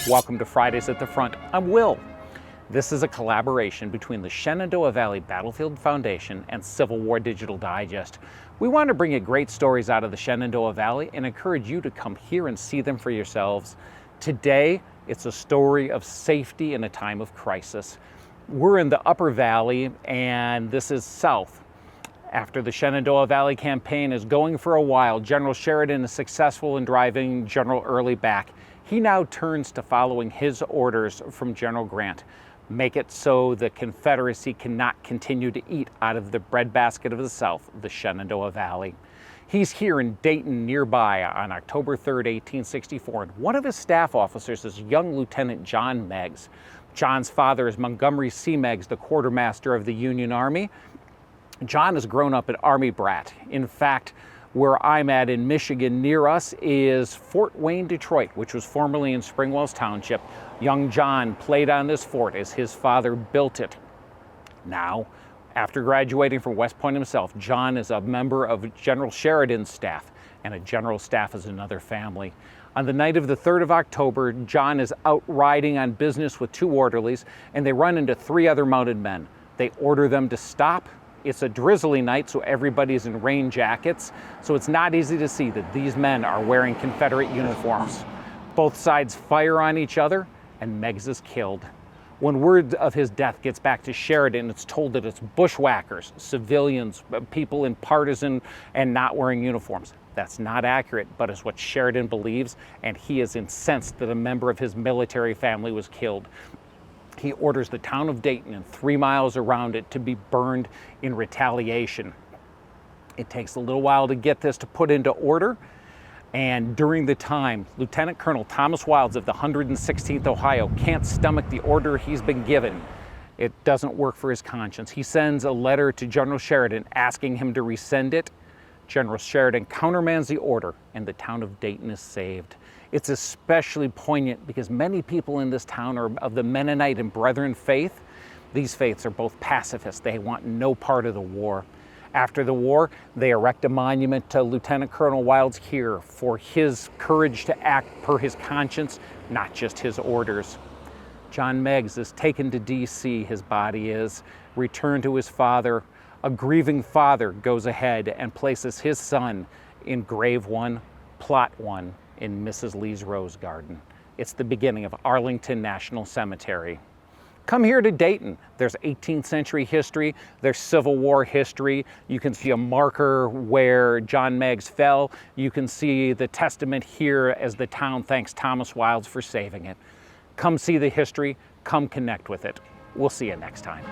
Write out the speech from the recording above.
Welcome to Fridays at the Front. I'm Will. This is a collaboration between the Shenandoah Valley Battlefield Foundation and Civil War Digital Digest. We want to bring you great stories out of the Shenandoah Valley and encourage you to come here and see them for yourselves. Today, it's a story of safety in a time of crisis. We're in the Upper Valley, and this is south. After the Shenandoah Valley campaign is going for a while, General Sheridan is successful in driving General Early back. He now turns to following his orders from General Grant. Make it so the Confederacy cannot continue to eat out of the breadbasket of the South, the Shenandoah Valley. He's here in Dayton nearby on October 3rd, 1864, and one of his staff officers is young Lieutenant John Megs. John's father is Montgomery C. Megs, the quartermaster of the Union Army. John has grown up an Army brat. In fact, where I'm at in Michigan, near us is Fort Wayne, Detroit, which was formerly in Springwells Township. Young John played on this fort as his father built it. Now, after graduating from West Point himself, John is a member of General Sheridan's staff, and a general's staff is another family. On the night of the 3rd of October, John is out riding on business with two orderlies, and they run into three other mounted men. They order them to stop. It's a drizzly night, so everybody's in rain jackets, so it's not easy to see that these men are wearing Confederate uniforms. Both sides fire on each other, and Megs is killed. When word of his death gets back to Sheridan, it's told that it's bushwhackers, civilians, people in partisan and not wearing uniforms. That's not accurate, but it's what Sheridan believes, and he is incensed that a member of his military family was killed. He orders the town of Dayton and 3 miles around it to be burned in retaliation. It takes a little while to get this to put into order, and during the time, Lieutenant Colonel Thomas Wilds of the 116th Ohio can't stomach the order he's been given. It doesn't work for his conscience. He sends a letter to General Sheridan asking him to rescind it. General Sheridan countermands the order, and the town of Dayton is saved. It's especially poignant because many people in this town are of the Mennonite and Brethren faith. These faiths are both pacifists. They want no part of the war. After the war, they erect a monument to Lieutenant Colonel Wilds here for his courage to act per his conscience, not just his orders. John Megs is taken to D.C., his body is, returned to his father. A grieving father goes ahead and places his son in Grave 1, Plot 1 in Mrs. Lee's Rose Garden. It's the beginning of Arlington National Cemetery. Come here to Dayton. There's 18th century history, there's Civil War history. You can see a marker where John Megs fell. You can see the testament here as the town thanks Thomas Wilds for saving it. Come see the history, come connect with it. We'll see you next time.